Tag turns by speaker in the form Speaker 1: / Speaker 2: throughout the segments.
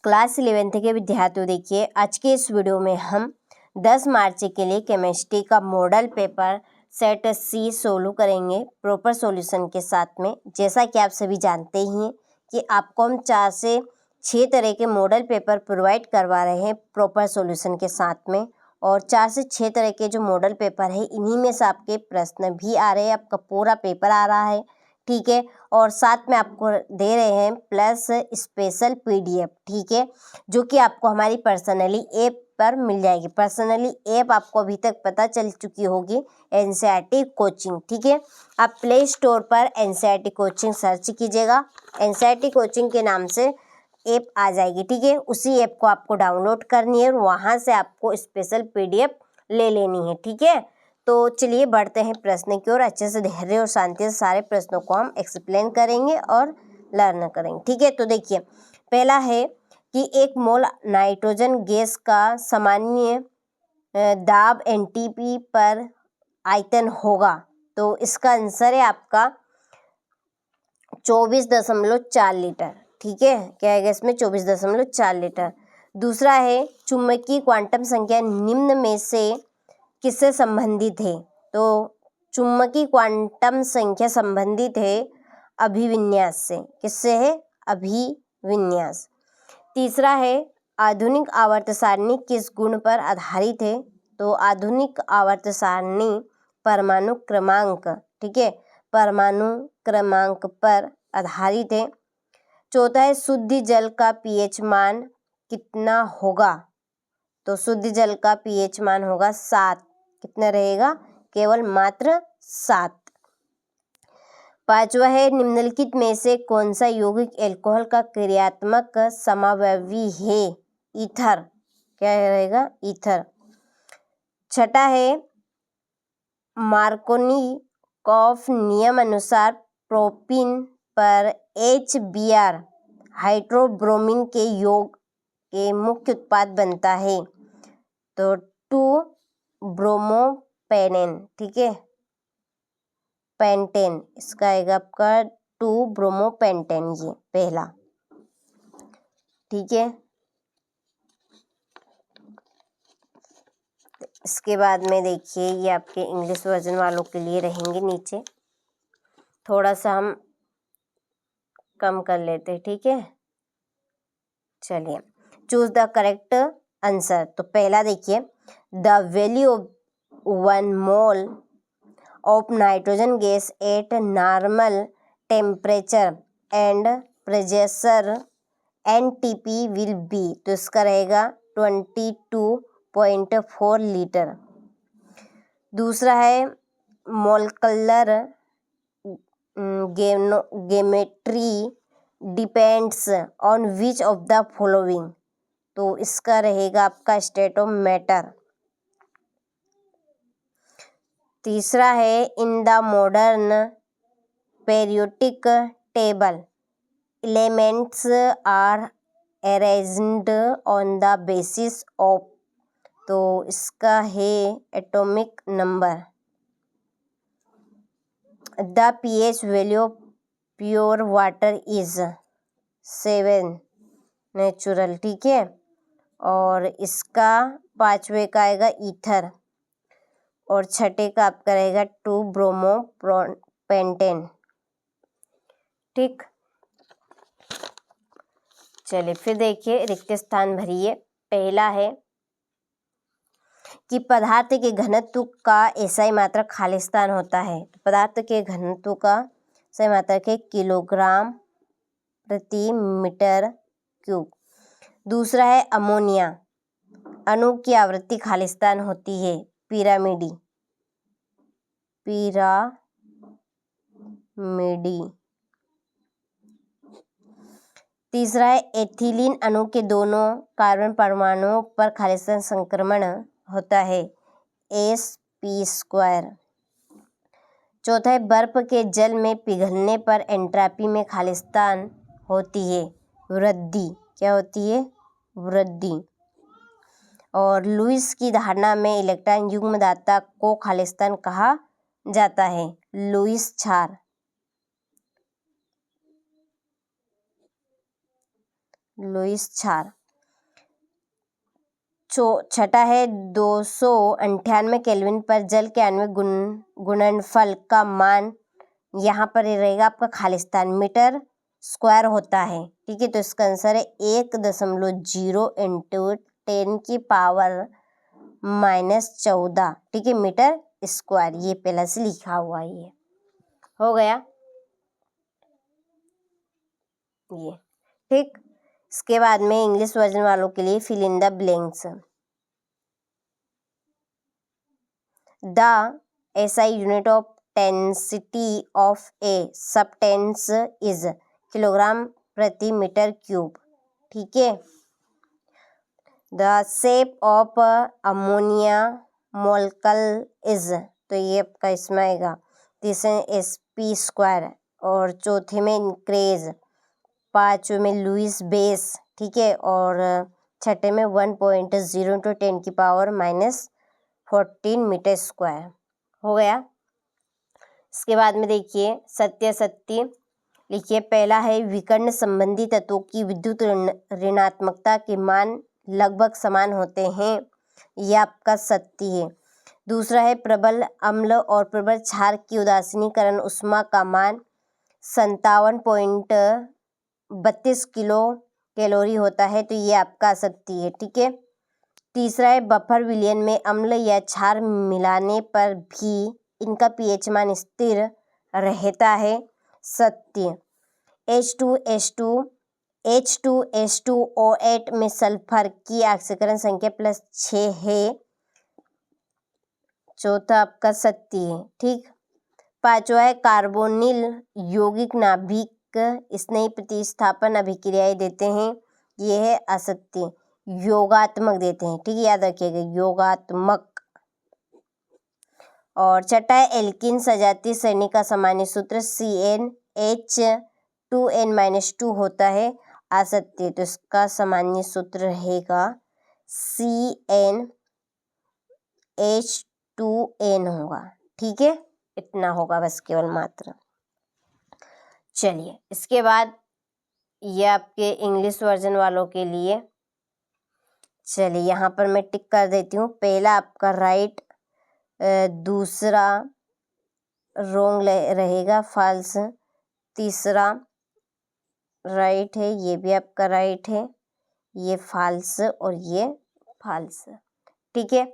Speaker 1: Class 11th के विद्यार्थियों, देखिए आज के इस वीडियो में हम 10 मार्च के लिए केमिस्ट्री का मॉडल पेपर सेट सी सोल्व करेंगे प्रॉपर सॉल्यूशन के साथ में। जैसा कि आप सभी जानते ही हैं कि आपको हम 4 से 6 तरह के मॉडल पेपर प्रोवाइड करवा रहे हैं प्रॉपर सॉल्यूशन के साथ में, और 4 से 6 तरह के जो मॉडल पेपर है इन्हीं में से आपके प्रश्न भी आ रहे हैं, आपका पूरा पेपर आ रहा है, ठीक है। और साथ में आपको दे रहे हैं प्लस स्पेशल पीडीएफ, ठीक है, जो कि आपको हमारी पर्सनली ऐप पर मिल जाएगी। पर्सनली ऐप आपको अभी तक पता चल चुकी होगी, एनसीईआरटी कोचिंग, ठीक है। आप प्ले स्टोर पर एनसीईआरटी कोचिंग सर्च कीजिएगा, एनसीईआरटी कोचिंग के नाम से ऐप आ जाएगी, ठीक है। उसी ऐप को आपको डाउनलोड करनी है और वहाँ से आपको स्पेशल पीडीएफ ले लेनी है, ठीक है। तो चलिए बढ़ते हैं प्रश्न की ओर। अच्छे से धैर्य और शांति से सारे प्रश्नों को हम एक्सप्लेन करेंगे और लर्न करेंगे, ठीक है। तो देखिए पहला है कि 1 मोल नाइट्रोजन गैस का सामान्य दाब एनटीपी पर आयतन होगा, तो इसका आंसर है आपका 24.4 लीटर, ठीक है। क्या है इसमें 24.4 लीटर। दूसरा है चुंबकीय क्वांटम संख्या निम्न में से किससे संबंधित है, तो चुंबकीय क्वांटम संख्या संबंधित है अभिविन्यास से। किससे है? अभिविन्यास। तीसरा है आधुनिक आवर्त सारणी किस गुण पर आधारित है, तो आधुनिक आवर्त सारणी परमाणु क्रमांक, ठीक है, परमाणु क्रमांक पर आधारित है। चौथा है शुद्ध जल का पीएच मान कितना होगा, तो शुद्ध जल का पीएच मान होगा 7। कितना रहेगा? केवल मात्र 7। पांचवा है निम्नलिखित में से कौन सा यौगिक अल्कोहल का क्रियात्मक समावयवी है, ईथर। क्या रहेगा? ईथर। छठा है मार्कोनिकॉफ नियम अनुसार प्रोपीन पर HBr हाइड्रोब्रोमीन के योग के मुख्य उत्पाद बनता है, तो 2-ब्रोमोपेनेन, ठीक है, पेंटेन। इसका आएगा आपका 2-ब्रोमोपेंटेन, ये पहला, ठीक है। इसके बाद में देखिए ये आपके इंग्लिश वर्जन वालों के लिए रहेंगे, नीचे थोड़ा सा हम कम कर लेते हैं, ठीक है। चलिए चूज द करेक्ट आंसर। तो पहला देखिए the value of 1 mole of nitrogen gas at normal temperature and pressure NTP will be, तो इसका रहेगा 22.4 लीटर। दूसरा है molecular geometry depends on which of the following, तो इसका रहेगा आपका स्टेट ऑफ मैटर। तीसरा है in the modern periodic table elements are arranged on the basis of, तो इसका है atomic number. The pH value of pure water is 7 natural, ठीक है। और इसका पांचवे का आएगा ईथर, और छठे का आपका रहेगा 2-ब्रोमोपेंटेन, ठीक। चलिए फिर देखिए रिक्त स्थान भरिए। पहला है कि पदार्थ के घनत्व का एसआई मात्रक खालिस्तान होता है, तो पदार्थ के घनत्व का एसआई मात्रक है किलोग्राम प्रति मीटर क्यूब। दूसरा है अमोनिया अणु की आवृत्ति खालिस्तान होती है पिरामिडी। तीसरा है एथिलीन अणु के दोनों कार्बन परमाणुओं पर खालिस्तान संक्रमण होता है sp²। चौथा है बर्फ के जल में पिघलने पर एंट्रॉपी में खालिस्तान होती है वृद्धि। क्या होती है? वृद्धि। और लुईस की धारणा में इलेक्ट्रॉन युग्मदाता को खालिस्तान कहा जाता है लुईस क्षार। लुईस क्षार। छठा है 298 केल्विन पर जल के आणविक गुणनफल का मान, यहाँ पर ये रहेगा आपका खालिस्तान मीटर स्क्वायर होता है। ठीक है, तो इसका आंसर है 1.0 इंटू 10 की पावर -14, ठीक है, मीटर स्क्वायर। ये पहले से लिखा हुआ है, ये हो गया ये। ठीक, इसके बाद में इंग्लिश वर्जन वालों के लिए fill in the blanks. The SI unit of density of a substance is kilogram प्रति मीटर क्यूब। ठीक है, the shape of ammonia molecule is, तो ये आपका इसमें आएगा। तीसरे SP स्क्वायर, और चौथे में इंक्रेज, पांचवें में लुईस बेस, ठीक है, और छठे में 1.0 × 10 की पावर -14 मीटर स्क्वायर। हो गया। इसके बाद में देखिए सत्य लिखिए। पहला है विकर्ण संबंधी तत्वों की विद्युत ऋणात्मकता के मान लगभग समान होते हैं, यह आपका सत्य है। दूसरा है प्रबल अम्ल और प्रबल क्षार की उदासीनीकरण ऊष्मा का मान 57.32 किलो कैलोरी होता है, तो ये आपका सत्य है। ठीक है, तीसरा है बफर विलयन में अम्ल या क्षार मिलाने पर भी इनका pH मान स्थिर रहता है, सत्य। H2SO8 में सल्फर की ऑक्सीकरण संख्या +6 है, चौथा आपका सत्य है। ठीक, पांचवा है कार्बोनिल यौगिक नाभिक स्नेही प्रतिस्थापन अभिक्रियाएं देते हैं, ये है असत्य। योगात्मक देते हैं, ठीक है, याद रखिएगा, योगात्मक। और छठा है एल्कीन सजातीय श्रेणी का सामान्य सूत्र CnH2n-2 होता है, असत्य। तो इसका सामान्य सूत्र रहेगा CnH2n होगा। ठीक है, इतना होगा बस, केवल मात्र। चलिए, इसके बाद ये आपके इंग्लिश वर्जन वालों के लिए, चलिए यहाँ पर मैं टिक कर देती हूँ। पहला आपका राइट, दूसरा रोंग रहेगा, फॉल्स। तीसरा राइट है, ये भी आपका राइट है, ये फॉल्स और ये फॉल्स। ठीक है,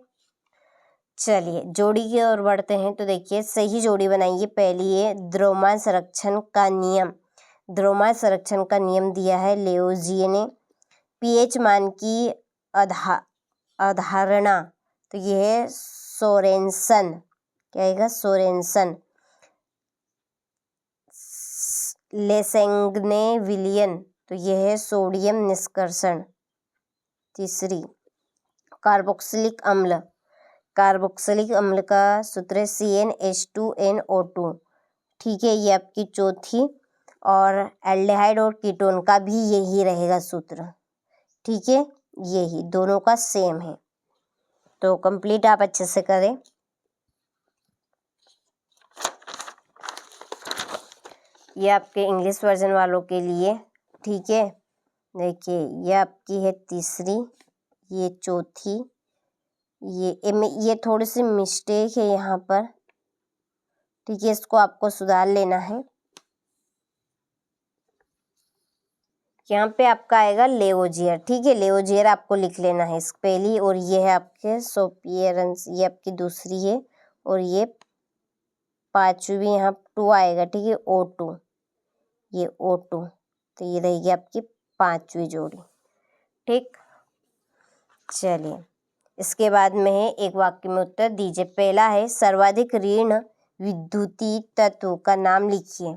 Speaker 1: चलिए जोड़ी की ओर बढ़ते हैं। तो देखिए सही जोड़ी बनाइए। पहली है द्रव्यमान संरक्षण का नियम। द्रव्यमान संरक्षण का नियम दिया है लेओजिए ने। pH मान की अवधारणा, तो ये है सोरेनसन, क्या आएगा, सोरेनसन। लेसेंगने विलियन, तो ये है सोडियम निष्कर्षण। तीसरी कार्बोक्सिलिक अम्ल, कार्बोक्सिलिक अम्ल का सूत्र है CnH2nO2। ठीक है, ये आपकी चौथी। और एल्डिहाइड और कीटोन का भी यही रहेगा सूत्र। ठीक है, यही दोनों का सेम है। तो कंप्लीट आप अच्छे से करें। ये आपके इंग्लिश वर्जन वालों के लिए। ठीक है, देखिए ये आपकी है तीसरी, ये चौथी, ये थोड़ी सी मिस्टेक है यहाँ पर। ठीक है, इसको आपको सुधार लेना है। यहाँ पे आपका आएगा लेओजियर। ठीक है, लेओजियर आपको लिख लेना है इस पहली, और ये है आपके सोपियरेंस, ये आपकी दूसरी है, और ये पांचवी यहाँ 2 आएगा। ठीक है, O2, ये O2, तो ये रहेगी आपकी पांचवी जोड़ी। ठीक, चलिए इसके बाद में है एक वाक्य में उत्तर दीजिए। पहला है सर्वाधिक ऋण विद्युतीय तत्व का नाम लिखिए।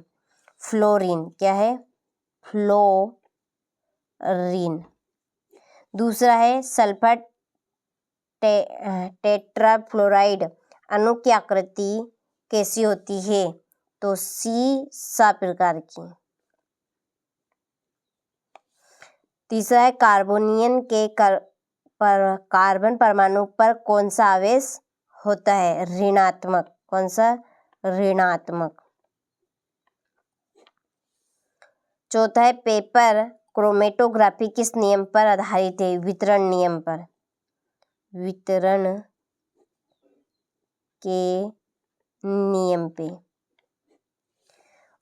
Speaker 1: फ्लोरीन, क्या है, फ्लोरीन। दूसरा है सल्फर टेट्राफ्लोराइड अणु की आकृति कैसी होती है, तो सा प्रकार की। तीसरा है कार्बोनियन के कार्बन परमाणु पर कौन सा आवेश होता है, ऋणात्मक, कौन सा, ऋणात्मक। चौथा है पेपर क्रोमेटोग्राफी किस नियम पर आधारित है? वितरण नियम पर। वितरण के नियम पे।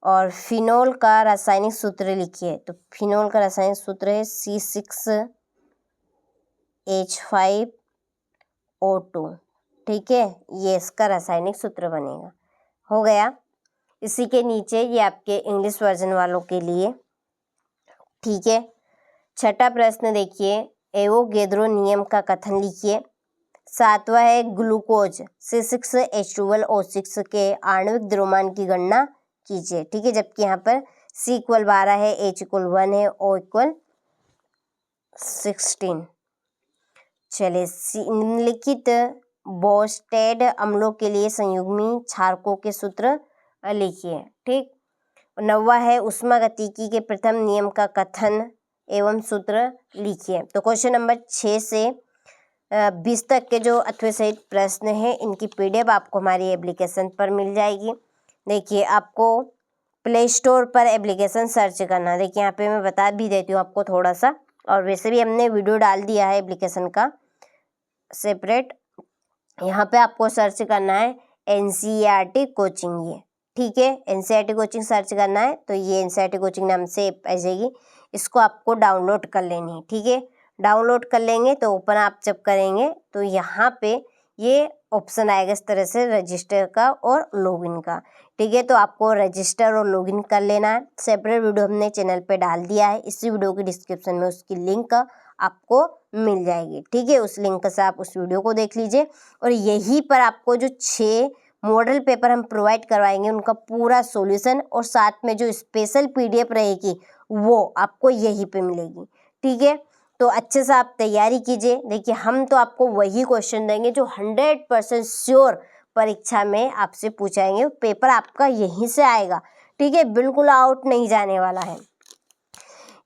Speaker 1: और फिनोल का रासायनिक सूत्र लिखिए। तो फिनोल का रासायनिक सूत्र है C6H5O2। ठीक है, ये इसका रासायनिक सूत्र बनेगा। हो गया। इसी के नीचे ये आपके इंग्लिश वर्जन वालों के लिए। ठीक है, छठा प्रश्न देखिए, एवोगैड्रो नियम का कथन लिखिए। सातवां है ग्लूकोज C6H12O6 के आणविक द्रव्यमान की गणना कीजिए। ठीक है, जबकि यहाँ पर C=12 है, H=1 है, O=16। चलिए, निम्नलिखित बोस्टेड अम्लों के लिए संयुग्मी क्षारकों के सूत्र लिखिए। ठीक, नौवां है ऊष्मागतिकी के प्रथम नियम का कथन एवं सूत्र लिखिए। तो क्वेश्चन नंबर 6 से 20 तक के जो अथवा सहित प्रश्न हैं, इनकी PDF आपको हमारी एप्लीकेशन पर मिल जाएगी। देखिए, आपको प्ले स्टोर पर एप्लीकेशन सर्च करना। देखिए, यहाँ पे मैं बता भी देती हूँ आपको थोड़ा सा, और वैसे भी हमने वीडियो डाल दिया है एप्लीकेशन का सेपरेट। यहाँ पे आपको सर्च करना है NCERT कोचिंग। ये ठीक है, NCERT कोचिंग सर्च करना है तो ये NCERT कोचिंग नाम से ऐप आ जाएगी। इसको आपको डाउनलोड कर लेनी है। ठीक है, डाउनलोड कर लेंगे तो ओपन आप जब करेंगे तो यहाँ पे ये ऑप्शन आएगा इस तरह से, रजिस्टर का और लॉगिन का। ठीक है, तो आपको रजिस्टर और लॉगिन कर लेना है। सेपरेट वीडियो हमने चैनल पे डाल दिया है, इसी वीडियो के डिस्क्रिप्शन में उसकी लिंक आपको मिल जाएगी। ठीक है, उस लिंक से आप उस वीडियो को देख लीजिए। और यहीं पर आपको जो 6 मॉडल पेपर हम प्रोवाइड करवाएंगे उनका पूरा सॉल्यूशन और साथ में जो स्पेशल PDF रहेगी वो आपको यहीं पे मिलेगी। ठीक है, तो अच्छे से आप तैयारी कीजिए। देखिए, हम तो आपको वही क्वेश्चन देंगे जो 100% श्योर परीक्षा में आपसे पूछाएंगे। पेपर आपका यहीं से आएगा। ठीक है, बिल्कुल आउट नहीं जाने वाला है।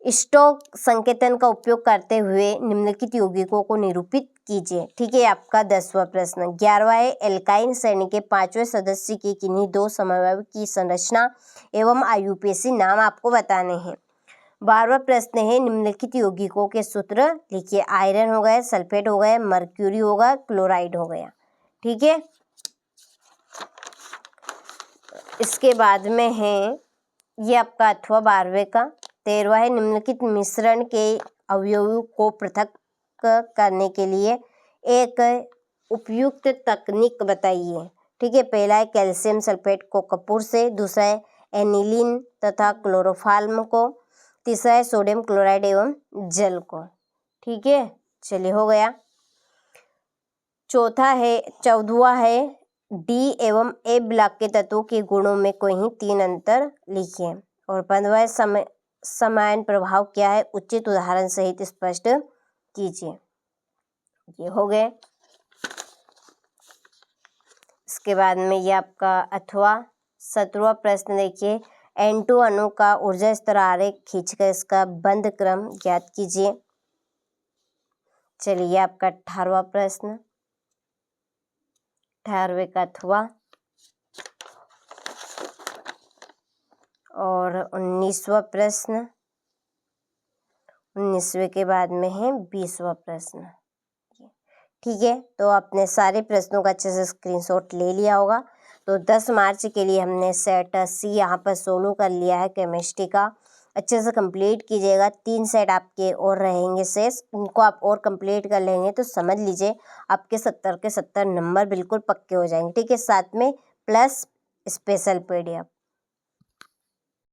Speaker 1: स्टोक संकेतन का उपयोग करते हुए निम्नलिखित यौगिकों को निरूपित कीजिए। ठीक है, आपका 10वां प्रश्न। 11वां है एल्काइन श्रेणी के 5वें सदस्य की किन्हीं 2 समवाय की संरचना एवं IUPAC नाम आपको बताने हैं। 12वां प्रश्न है निम्नलिखित यौगिकों के सूत्र लिखिए। आयरन हो गया, सल्फेट हो गया, मर्क्यूरी होगा, क्लोराइड हो गया। ठीक है, इसके बाद में है ये आपका अथवा 12वें का। 13वां है निम्नलिखित मिश्रण के अवयवों को पृथक करने के लिए एक उपयुक्त तकनीक बताइए। ठीक है, पहला है कैल्शियम सल्फेट को कपूर से, दूसरा है एनिलीन तथा क्लोरोफॉर्म को, तीसरा है सोडियम क्लोराइड एवं जल को। ठीक है, चलिए हो गया। 14वां है D एवं A ब्लॉक के तत्वों के गुणों में कोई 3 अंतर लिखिए। और 15वां है समायन प्रभाव क्या है, उचित उदाहरण सहित स्पष्ट कीजिए। ये हो गए। इसके बाद में ये आपका अथवा 17वां प्रश्न देखिए। N2 अणु का ऊर्जा स्तर आरेख खींचकर इसका बंध क्रम ज्ञात कीजिए। चलिए, आपका 18वां प्रश्न, 18वें का अथवा। और 19वां प्रश्न, 19वें के बाद में है 20वां प्रश्न। ठीक है, तो आपने सारे प्रश्नों का अच्छे से स्क्रीनशॉट ले लिया होगा। तो 10 मार्च के लिए हमने सेट C यहाँ पर सोल्व कर लिया है केमिस्ट्री का। अच्छे से कंप्लीट कीजिएगा। 3 सेट आपके और रहेंगे शेष, उनको आप और कंप्लीट कर लेंगे तो समझ लीजिए आपके 70 के 70 नंबर बिल्कुल पक्के हो जाएंगे। ठीक है, साथ में प्लस स्पेशल PDF।